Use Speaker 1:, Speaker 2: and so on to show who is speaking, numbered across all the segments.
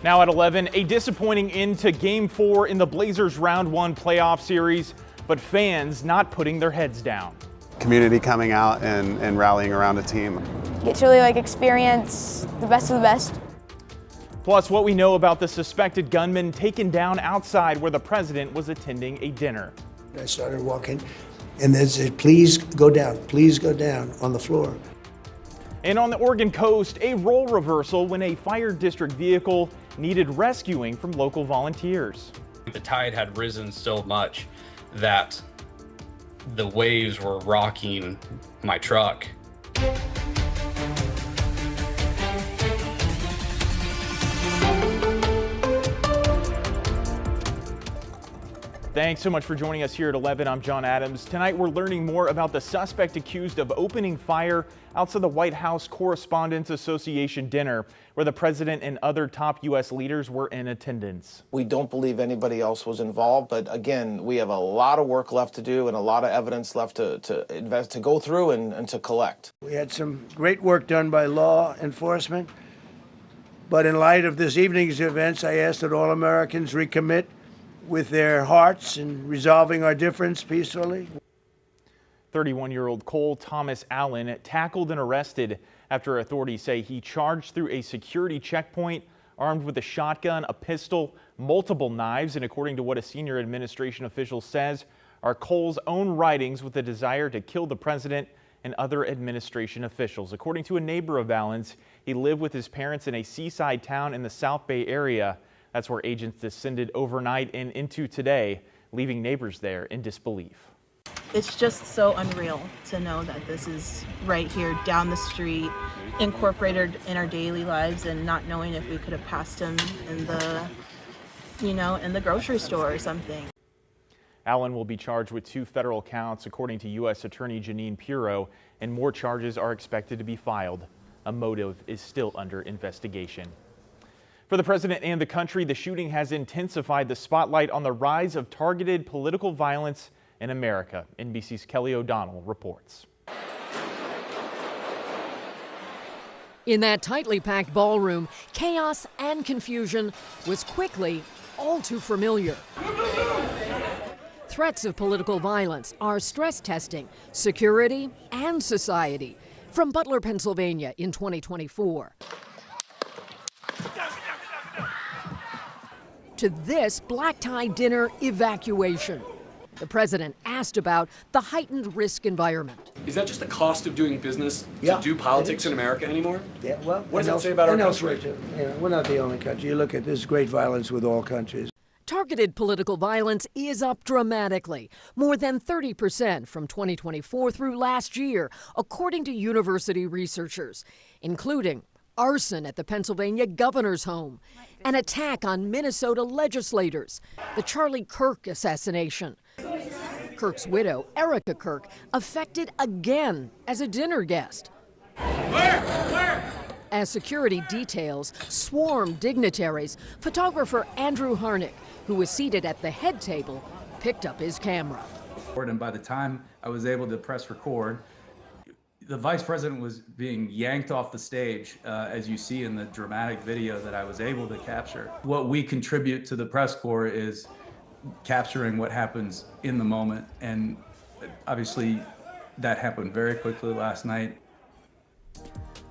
Speaker 1: Now at 11, a disappointing end to Game 4 in the Blazers Round 1 playoff series, but fans not putting their heads down.
Speaker 2: Community coming out and rallying around a team.
Speaker 3: Get to really experience the best of the best.
Speaker 1: Plus, what we know about the suspected gunman taken down outside where the president was attending a dinner.
Speaker 4: I started walking, and they said, please go down on the floor.
Speaker 1: And on the Oregon coast, a role reversal when a fire district vehicle needed rescuing from local volunteers.
Speaker 5: The tide had risen so much that the waves were rocking my truck.
Speaker 1: Thanks so much for joining us here at 11. I'm John Adams. Tonight we're learning more about the suspect accused of opening fire outside the White House Correspondents Association dinner, where the president and other top U.S. leaders were in attendance.
Speaker 6: We don't believe anybody else was involved, but again, we have a lot of work left to do and a lot of evidence left to go through and to collect.
Speaker 4: We had some great work done by law enforcement, but in light of this evening's events, I ask that all Americans recommit with their hearts and resolving our difference peacefully.
Speaker 1: 31-year-old Cole Thomas Allen tackled and arrested after authorities say he charged through a security checkpoint armed with a shotgun, a pistol, multiple knives, and according to what a senior administration official says, are Cole's own writings with the desire to kill the president and other administration officials. According to a neighbor of Allen's, he lived with his parents in a seaside town in the South Bay area. That's where agents descended overnight and into today, leaving neighbors there in disbelief.
Speaker 7: It's just so unreal to know that this is right here down the street, incorporated in our daily lives, and not knowing if we could have passed him in the, in the grocery store or something.
Speaker 1: Allen will be charged with 2 federal counts, according to U.S. Attorney Jeanine Pirro, and more charges are expected to be filed. A motive is still under investigation. For the president and the country, the shooting has intensified the spotlight on the rise of targeted political violence in America. NBC's Kelly O'Donnell reports.
Speaker 8: In that tightly packed ballroom, chaos and confusion was quickly all too familiar. Threats of political violence are stress testing security and society. From Butler, Pennsylvania in 2024. To this black tie dinner evacuation. The president asked about the heightened risk environment.
Speaker 9: Is that just the cost of doing business to do politics in America anymore?
Speaker 4: Yeah, well,
Speaker 9: what does that say about our country?
Speaker 4: Too. We're not the only country. You look at this great violence with all countries.
Speaker 8: Targeted political violence is up dramatically, more than 30% from 2024 through last year, according to university researchers, including arson at the Pennsylvania governor's home, an attack on Minnesota legislators, the Charlie Kirk assassination. Kirk's widow, Erica Kirk, affected again as a dinner guest. Where? As security details swarmed dignitaries, photographer Andrew Harnick, who was seated at the head table, picked up his camera.
Speaker 10: And by the time I was able to press record, the vice president was being yanked off the stage, as you see in the dramatic video that I was able to capture. What we contribute to the press corps is capturing what happens in the moment, and obviously that happened very quickly last night.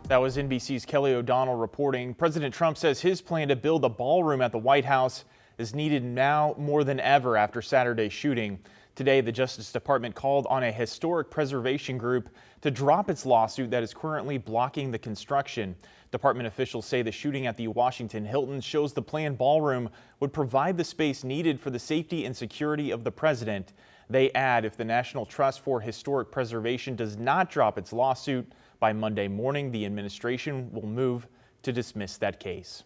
Speaker 1: That was NBC's Kelly O'Donnell reporting. President Trump says his plan to build a ballroom at the White House is needed now more than ever after Saturday's shooting. Today, the Justice Department called on a historic preservation group to drop its lawsuit that is currently blocking the construction. Department officials say the shooting at the Washington Hilton shows the planned ballroom would provide the space needed for the safety and security of the president. They add if the National Trust for Historic Preservation does not drop its lawsuit by Monday morning, the administration will move to dismiss that case.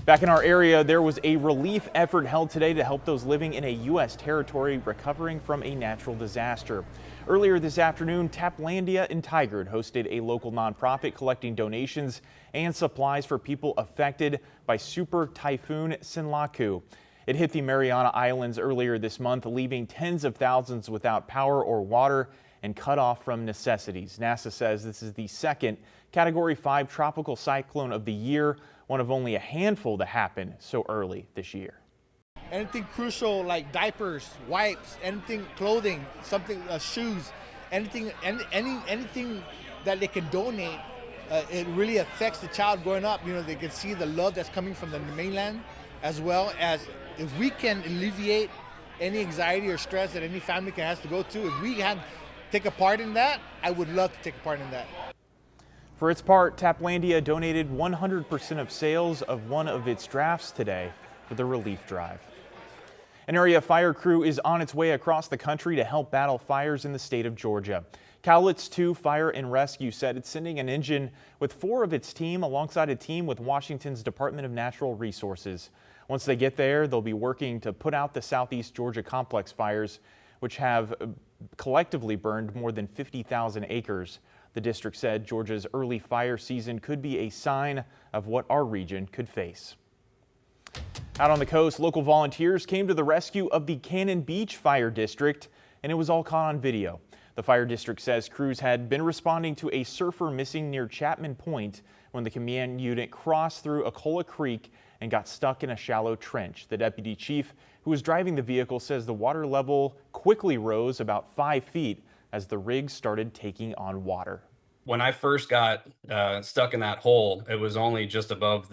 Speaker 1: Back in our area, there was a relief effort held today to help those living in a U.S. territory recovering from a natural disaster. Earlier this afternoon, Taplandia and Tigard hosted a local nonprofit collecting donations and supplies for people affected by Super Typhoon Sinlaku. It hit the Mariana Islands earlier this month, leaving tens of thousands without power or water and cut off from necessities. NASA says this is the second Category 5 tropical cyclone of the year, one of only a handful to happen so early this year.
Speaker 11: Anything crucial like diapers, wipes, anything, clothing, something, shoes, anything that they can donate, it really affects the child growing up. You know, they can see the love that's coming from the mainland, as well as if we can alleviate any anxiety or stress that any family has to go through. If we can take a part in that, I would love to take a part in that.
Speaker 1: For its part, Taplandia donated 100% of sales of one of its drafts today for the relief drive. An area fire crew is on its way across the country to help battle fires in the state of Georgia. Cowlitz 2 Fire and Rescue said it's sending an engine with 4 of its team alongside a team with Washington's Department of Natural Resources. Once they get there, they'll be working to put out the Southeast Georgia complex fires, which have collectively burned more than 50,000 acres. The district said Georgia's early fire season could be a sign of what our region could face. Out on the coast, local volunteers came to the rescue of the Cannon Beach Fire District, and it was all caught on video. The fire district says crews had been responding to a surfer missing near Chapman Point when the command unit crossed through Akola Creek and got stuck in a shallow trench. The deputy chief who was driving the vehicle says the water level quickly rose about 5 feet as the rig started taking on water.
Speaker 5: When I first got stuck in that hole, it was only just above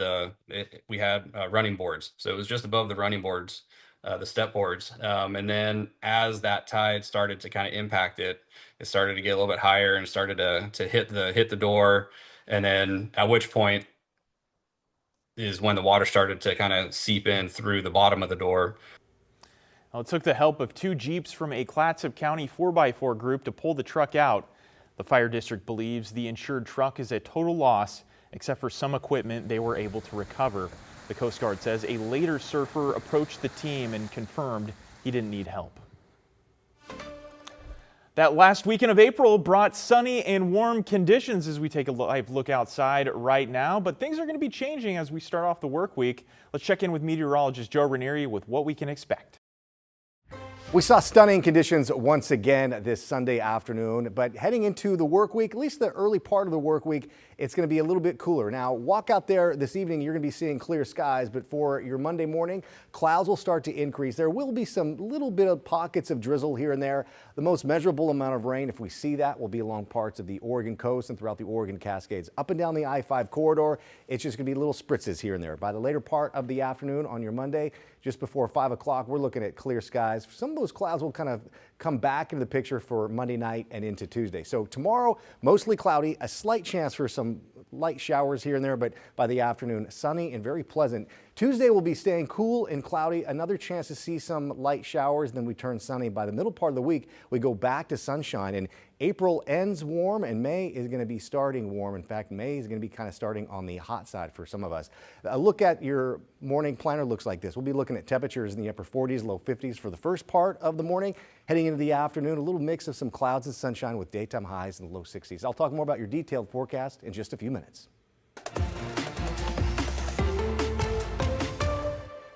Speaker 5: we had running boards. So it was just above the running boards, the step boards. And then as that tide started to kind of impact it, it started to get a little bit higher and started to hit the door. And then at which point is when the water started to kind of seep in through the bottom of the door.
Speaker 1: Well, it took the help of 2 Jeeps from a Clatsop County 4x4 group to pull the truck out. The fire district believes the insured truck is a total loss, except for some equipment they were able to recover. The Coast Guard says a later surfer approached the team and confirmed he didn't need help. That last weekend of April brought sunny and warm conditions as we take a live look outside right now, but things are going to be changing as we start off the work week. Let's check in with meteorologist Joe Ranieri with what we can expect.
Speaker 12: We saw stunning conditions once again this Sunday afternoon, but heading into the work week, at least the early part of the work week, it's going to be a little bit cooler. Now, walk out there this evening, you're going to be seeing clear skies, but for your Monday morning, clouds will start to increase. There will be some little bit of pockets of drizzle here and there. The most measurable amount of rain, if we see that, will be along parts of the Oregon coast and throughout the Oregon Cascades. Up and down the I-5 corridor, it's just going to be little spritzes here and there. By the later part of the afternoon on your Monday, just before 5 o'clock, we're looking at clear skies. Some of those clouds will kind of come back into the picture for Monday night and into Tuesday. So tomorrow, mostly cloudy, a slight chance for some light showers here and there, but by the afternoon, sunny and very pleasant. Tuesday will be staying cool and cloudy, another chance to see some light showers, then we turn sunny. By the middle part of the week, we go back to sunshine, and April ends warm and May is going to be starting warm. In fact, May is going to be kind of starting on the hot side for some of us. A look at your morning planner looks like this. We'll be looking at temperatures in the upper 40s, low 50s for the first part of the morning. Heading into the afternoon, a little mix of some clouds and sunshine with daytime highs in the low 60s. I'll talk more about your detailed forecast in just a few minutes.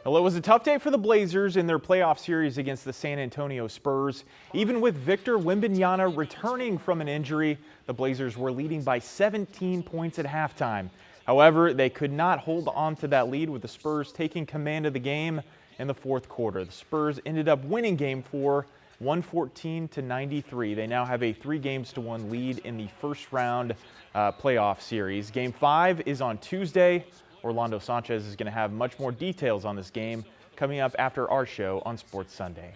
Speaker 1: Well, it was a tough day for the Blazers in their playoff series against the San Antonio Spurs. Even with Victor Wembanyama returning from an injury, the Blazers were leading by 17 points at halftime. However, they could not hold on to that lead, with the Spurs taking command of the game in the fourth quarter. The Spurs ended up winning Game 4, 114-93. They now have a 3-1 lead in the first round playoff series. Game 5 is on Tuesday. Orlando Sanchez is going to have much more details on this game coming up after our show on Sports Sunday.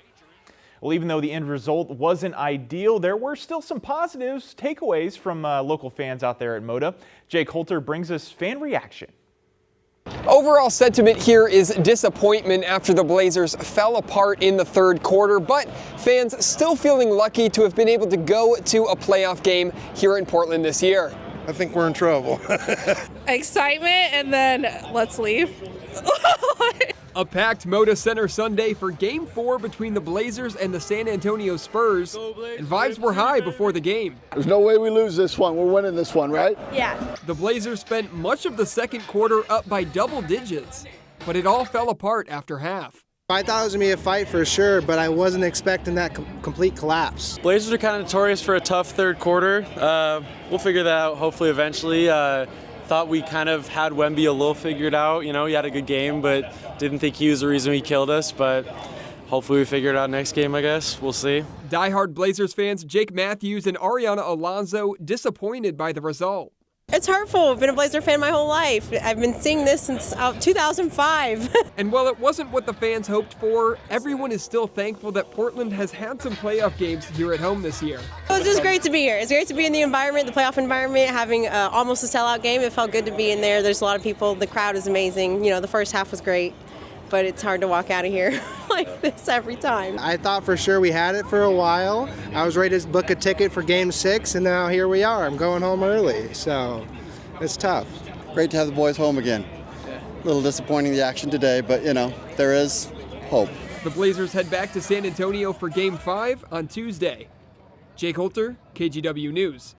Speaker 1: Well, even though the end result wasn't ideal, there were still some positives, takeaways from local fans out there at Moda. Jake Holter brings us fan reaction.
Speaker 13: Overall sentiment here is disappointment after the Blazers fell apart in the third quarter, but fans still feeling lucky to have been able to go to a playoff game here in Portland this year.
Speaker 14: I think we're in trouble.
Speaker 15: Excitement and then let's leave.
Speaker 16: A packed Moda Center Sunday for Game 4 between the Blazers and the San Antonio Spurs, and vibes were high before the game.
Speaker 14: There's no way we lose this one. We're winning this one, right?
Speaker 15: Yeah.
Speaker 16: The Blazers spent much of the second quarter up by double digits, but it all fell apart after half.
Speaker 17: I thought it was going to be a fight for sure, but I wasn't expecting that complete collapse.
Speaker 18: Blazers are kind of notorious for a tough third quarter. We'll figure that out hopefully eventually. thought we kind of had Wemby a little figured out. You know, he had a good game, but didn't think he was the reason he killed us. But hopefully we figure it out next game, I guess. We'll see.
Speaker 16: Diehard Blazers fans Jake Matthews and Ariana Alonso disappointed by the result.
Speaker 19: It's hurtful. I've been a Blazer fan my whole life. I've been seeing this since 2005.
Speaker 16: And while it wasn't what the fans hoped for, everyone is still thankful that Portland has had some playoff games here at home this year.
Speaker 19: It's just great to be here. It's great to be in the environment, the playoff environment, having almost a sellout game. It felt good to be in there. There's a lot of people. The crowd is amazing. You know, the first half was great, but it's hard to walk out of here like this every time.
Speaker 17: I thought for sure we had it for a while. I was ready to book a ticket for Game 6, and now here we are. I'm going home early, so it's tough.
Speaker 20: Great to have the boys home again. A little disappointing the action today, but you know, there is hope.
Speaker 16: The Blazers head back to San Antonio for Game 5 on Tuesday. Jake Holter, KGW News.